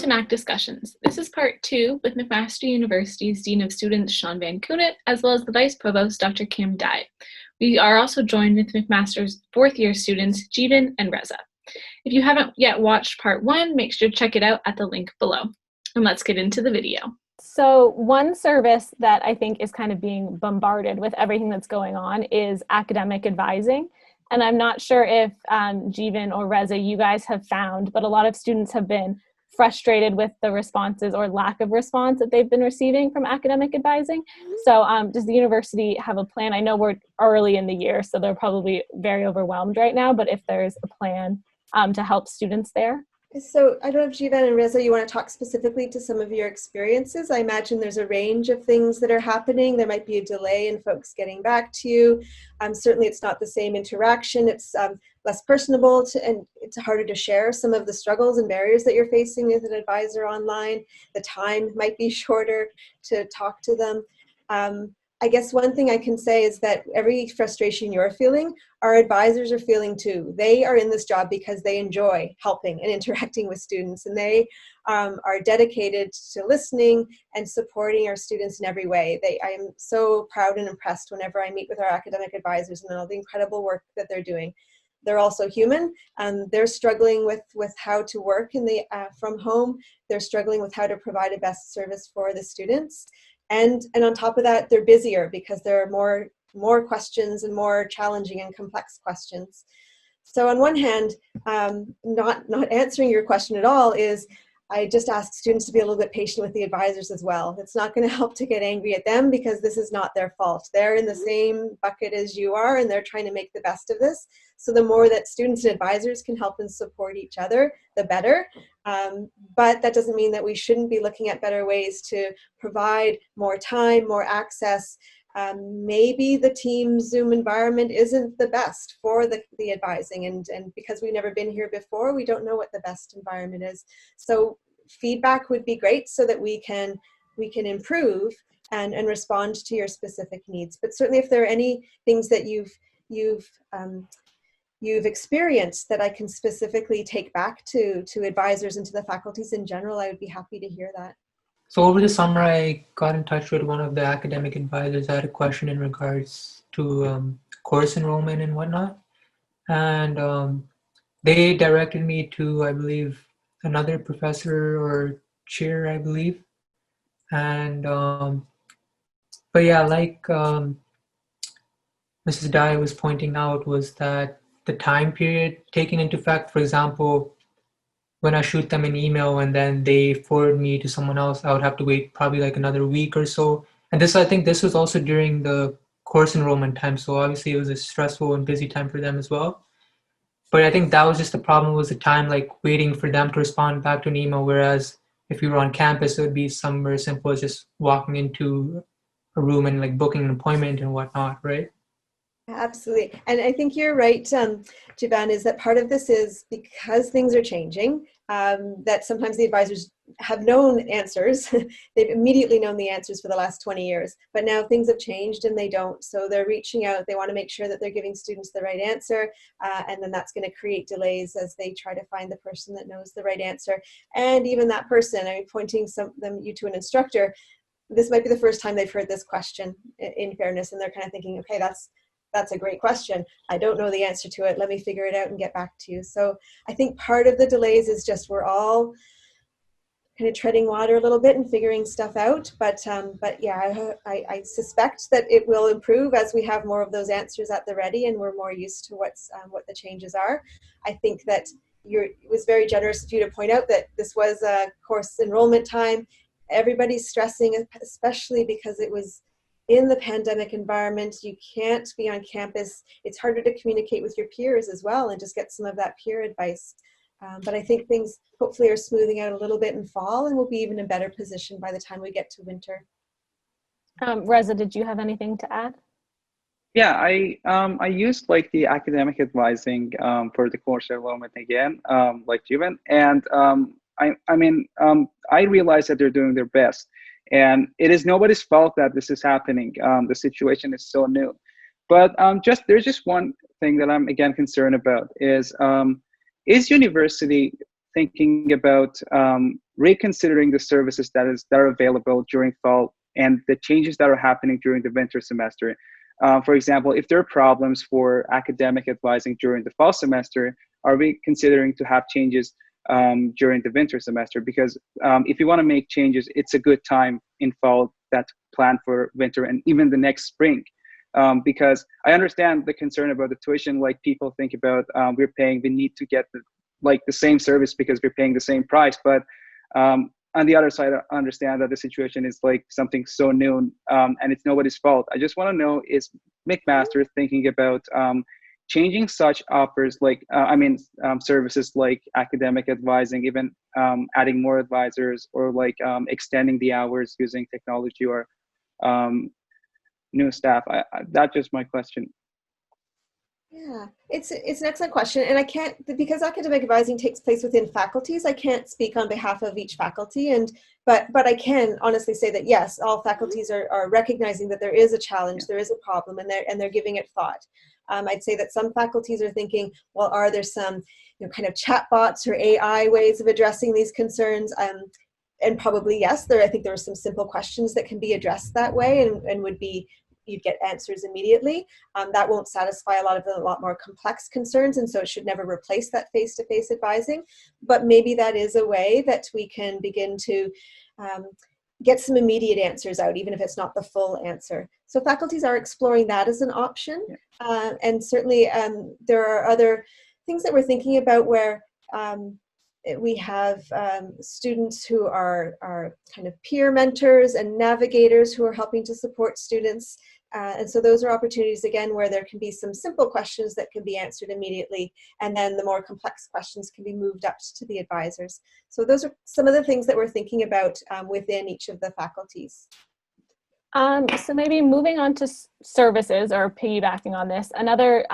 to MAC Discussions. This is part 2 with McMaster University's Dean of Students, Sean Van Koughnett, as well as the Vice Provost, Dr. Kim Dye. We are also joined with McMaster's fourth-year students, Jeevan and Reza. If you haven't yet watched part 1, make sure to check it out at the link below. And let's get into the video. So one service that I think is kind of being bombarded with everything that's going on is academic advising. And I'm not sure if Jeevan or Reza, you guys have found, but a lot of students have been frustrated with the responses or lack of response that they've been receiving from academic advising. So does the university have a plan? I know we're early in the year, so they're probably very overwhelmed right now, but if there's a plan to help students there? So I don't know if Jeevan and Reza, you want to talk specifically to some of your experiences. I imagine there's a range of things that are happening. There might be a delay in folks getting back to you. Certainly it's not the same interaction. It's less personable and it's harder to share some of the struggles and barriers that you're facing as an advisor online. The time might be shorter to talk to them. I guess one thing I can say is that every frustration you're feeling, our advisors are feeling too. They are in this job because they enjoy helping and interacting with students, and they are dedicated to listening and supporting our students in every way. I am so proud and impressed whenever I meet with our academic advisors and all the incredible work that they're doing. They're also human, and they're struggling with how to work from home. They're struggling with how to provide a best service for the students. And on top of that, they're busier because there are more questions and more challenging and complex questions. So on one hand, not answering your question at all is, I just ask students to be a little bit patient with the advisors as well. It's not going to help to get angry at them because this is not their fault. They're in the same bucket as you are, and they're trying to make the best of this. So the more that students and advisors can help and support each other, the better. But that doesn't mean that we shouldn't be looking at better ways to provide more time, more access. Maybe the team Zoom environment isn't the best for the advising, and because we've never been here before, we don't know what the best environment is. So feedback would be great so that we can improve and respond to your specific needs. But certainly if there are any things that you've experienced that I can specifically take back to advisors and to the faculties in general, I would be happy to hear that. So over the summer, I got in touch with one of the academic advisors. I had a question in regards to course enrollment and whatnot. And they directed me to, I believe, another professor or chair, I believe. And, but yeah, like Mrs. Dye was pointing out, was that the time period taken into effect, for example, when I shoot them an email and then they forward me to someone else, I would have to wait probably like another week or so. And I think this was also during the course enrollment time. So obviously it was a stressful and busy time for them as well. But I think that was just the problem, was the time like waiting for them to respond back to an email. Whereas if you were on campus, it would be somewhere simple as just walking into a room and like booking an appointment and whatnot, right? Absolutely. And I think you're right, Jeevan, is that part of this is because things are changing, that sometimes the advisors have known answers. They've immediately known the answers for the last 20 years, but now things have changed and they don't. So they're reaching out. They want to make sure that they're giving students the right answer. And then that's going to create delays as they try to find the person that knows the right answer. And even that person, I mean, pointing you to an instructor, this might be the first time they've heard this question, in fairness, and they're kind of thinking, okay, that's a great question. I don't know the answer to it. Let me figure it out and get back to you. So I think part of the delays is just we're all kind of treading water a little bit and figuring stuff out. But yeah, I suspect that it will improve as we have more of those answers at the ready and we're more used to what the changes are. I think that it was very generous of you to point out that this was a course enrollment time. Everybody's stressing, especially because it was in the pandemic environment. You can't be on campus. It's harder to communicate with your peers as well and just get some of that peer advice. But I think things hopefully are smoothing out a little bit in fall, and we'll be even in a better position by the time we get to winter. Reza, did you have anything to add? Yeah, I used like the academic advising for the course enrollment again, like Jeevan, and I realized that they're doing their best. And it is nobody's fault that this is happening. The situation is so new. But there's just one thing that I'm again concerned about is university thinking about reconsidering the services that are available during fall and the changes that are happening during the winter semester. For example, if there are problems for academic advising during the fall semester, are we considering to have changes during the winter semester? Because if you want to make changes, it's a good time in fall that plan for winter and even the next spring. Because I understand the concern about the tuition, like people think about we need to get the same service because we're paying the same price. But on the other side, I understand that the situation is like something so new and it's nobody's fault. I just want to know, is McMaster thinking about changing such offers, like, services like academic advising, even adding more advisors, or like extending the hours using technology, or new staff? That's just my question. Yeah, it's an excellent question, and I can't, because academic advising takes place within faculties, I can't speak on behalf of each faculty, but I can honestly say that yes, all faculties are recognizing that there is a challenge, there is a problem, and they're giving it thought. I'd say that some faculties are thinking, well, are there some kind of chatbots or AI ways of addressing these concerns? And probably yes, I think there are some simple questions that can be addressed that way and would be, you'd get answers immediately. That won't satisfy a lot more complex concerns, and so it should never replace that face-to-face advising. But maybe that is a way that we can begin to get some immediate answers out, even if it's not the full answer. So faculties are exploring that as an option. And certainly there are other things that we're thinking about where we have students who are kind of peer mentors and navigators who are helping to support students. And so those are opportunities, again, where there can be some simple questions that can be answered immediately, and then the more complex questions can be moved up to the advisors. So those are some of the things that we're thinking about within each of the faculties. So maybe moving on to services, or piggybacking on this, another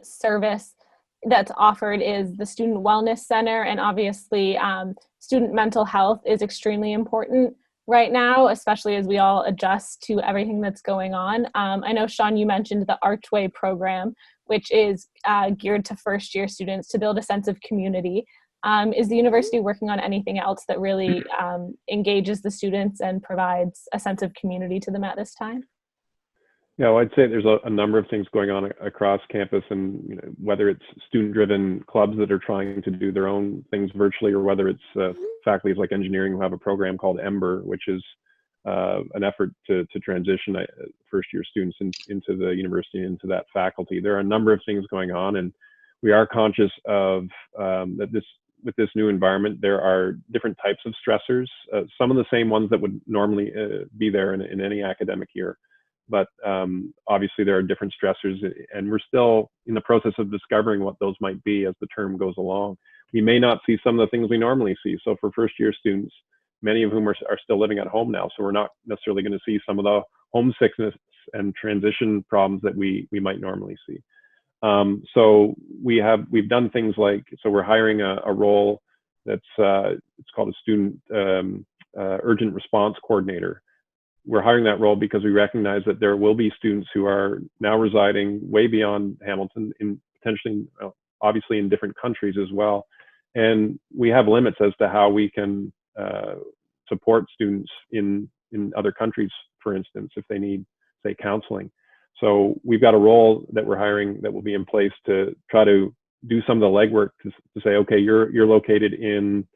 service that's offered is the Student Wellness Center, and obviously student mental health is extremely important right now, especially as we all adjust to everything that's going on. I know, Sean, you mentioned the Archway program, which is geared to first-year students to build a sense of community. Is the university working on anything else that really engages the students and provides a sense of community to them at this time? Yeah, well, I'd say there's a number of things going on across campus, and whether it's student-driven clubs that are trying to do their own things virtually, or whether it's faculties like engineering who have a program called Ember, which is an effort to transition first-year students into the university, into that faculty. There are a number of things going on, and we are conscious of that with this new environment, there are different types of stressors, some of the same ones that would normally be there in any academic year. But obviously there are different stressors, and we're still in the process of discovering what those might be as the term goes along. We may not see some of the things we normally see. So for first-year students, many of whom are still living at home now, so we're not necessarily going to see some of the homesickness and transition problems that we might normally see. So we've done things like, so we're hiring a role that's it's called a student urgent response coordinator. We're hiring that role because we recognize that there will be students who are now residing way beyond Hamilton, in potentially, obviously in different countries as well. And we have limits as to how we can support students in other countries, for instance, if they need, say, counseling. So we've got a role that we're hiring that will be in place to try to do some of the legwork to say, okay, you're located in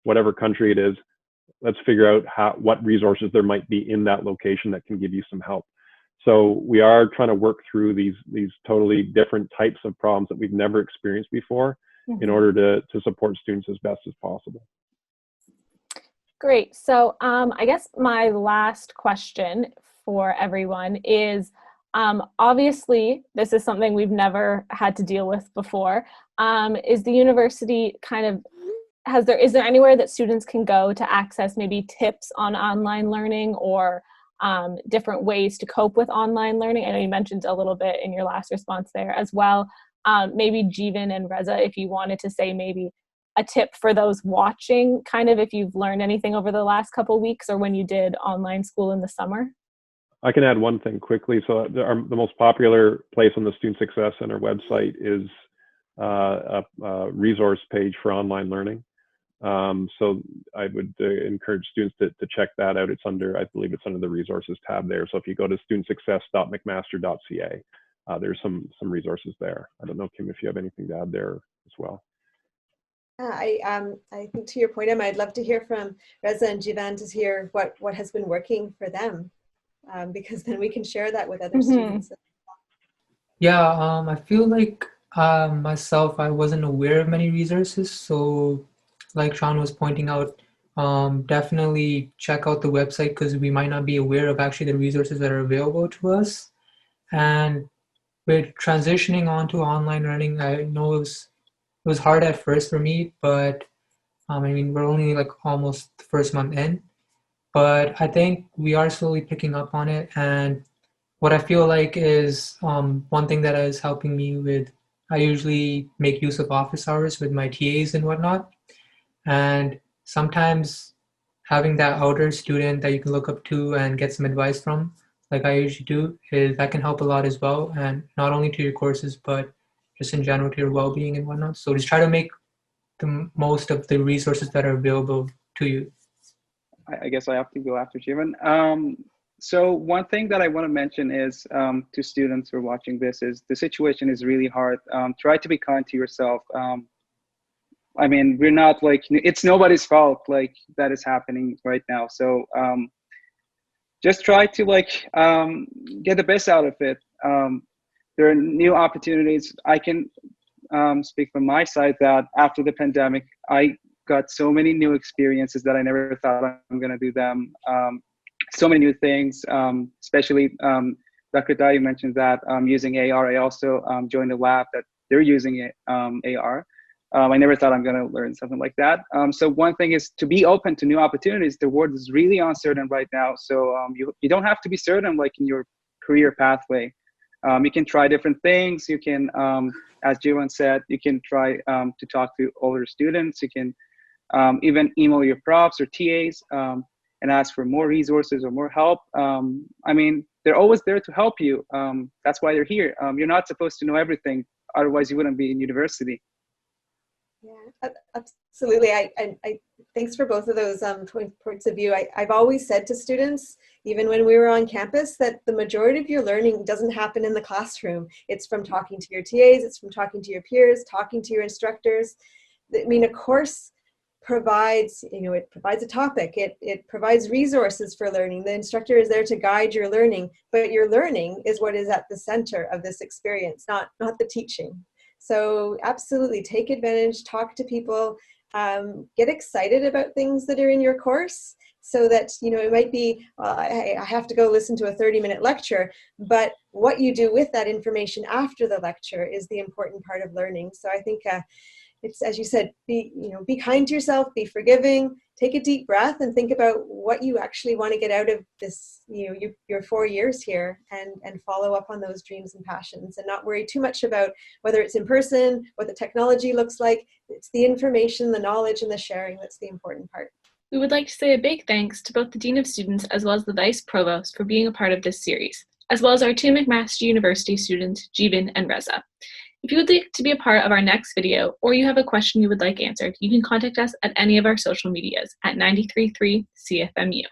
whatever country it is. Let's figure out what resources there might be in that location that can give you some help. So we are trying to work through these totally different types of problems that we've never experienced before in order to support students as best as possible. Great. So I guess my last question for everyone is, obviously, this is something we've never had to deal with before. Is the university kind of, is there anywhere that students can go to access maybe tips on online learning, or different ways to cope with online learning? I know you mentioned a little bit in your last response there as well. Maybe Jeevan and Reza, if you wanted to say maybe a tip for those watching, kind of if you've learned anything over the last couple of weeks or when you did online school in the summer. I can add one thing quickly. So the most popular place on the Student Success Center website is a resource page for online learning. So I would encourage students to check that out. It's under, I believe it's under the resources tab there. So if you go to studentsuccess.mcmaster.ca, there's some resources there. I don't know, Kim, if you have anything to add there as well. I think to your point, Emma, I'd love to hear from Reza and Jivan to hear what has been working for them, because then we can share that with other students. Yeah, I feel like myself, I wasn't aware of many resources. So like Sean was pointing out, definitely check out the website because we might not be aware of actually the resources that are available to us. And with transitioning onto online learning, I know it was hard at first for me, but I mean, we're only like almost the first month in, but I think we are slowly picking up on it. And what I feel like is one thing that is helping me with, I usually make use of office hours with my TAs and whatnot. And sometimes having that outer student that you can look up to and get some advice from, like I usually do, is that can help a lot as well. And not only to your courses, but just in general to your well-being and whatnot. So just try to make the most of the resources that are available to you. I guess I have to go after Jivan. So one thing that I want to mention is to students who are watching this is the situation is really hard. Try to be kind to yourself. I mean, we're not like, it's nobody's fault like that is happening right now. So just try to like get the best out of it. There are new opportunities. I can speak from my side that after the pandemic, I got so many new experiences that I never thought I'm going to do them. So many new things, especially Dr. Dai mentioned that using AR. I also joined a lab that they're using AR. I never thought I'm going to learn something like that. So one thing is to be open to new opportunities. The world is really uncertain right now. So you don't have to be certain like in your career pathway. You can try different things. You can, as Jivan said, you can try to talk to older students. You can even email your profs or TAs and ask for more resources or more help. I mean, they're always there to help you. That's why they're here. You're not supposed to know everything. Otherwise, you wouldn't be in university. Yeah, absolutely. I thanks for both of those points of view. I've always said to students, even when we were on campus, that the majority of your learning doesn't happen in the classroom. It's from talking to your TAs, it's from talking to your peers, talking to your instructors. I mean, a course provides, it provides a topic, it provides resources for learning. The instructor is there to guide your learning, but your learning is what is at the center of this experience, not the teaching. So absolutely take advantage, talk to people, get excited about things that are in your course so that, it might be, I have to go listen to a 30-minute lecture, but what you do with that information after the lecture is the important part of learning. So I think it's, as you said, be kind to yourself, be forgiving, take a deep breath and think about what you actually want to get out of this, your 4 years here, and follow up on those dreams and passions and not worry too much about whether it's in person, what the technology looks like. It's the information, the knowledge, and the sharing that's the important part. We would like to say a big thanks to both the Dean of Students as well as the Vice Provost for being a part of this series, as well as our two McMaster University students, Jivan and Reza. If you would like to be a part of our next video, or you have a question you would like answered, you can contact us at any of our social medias at 93.3 CFMU.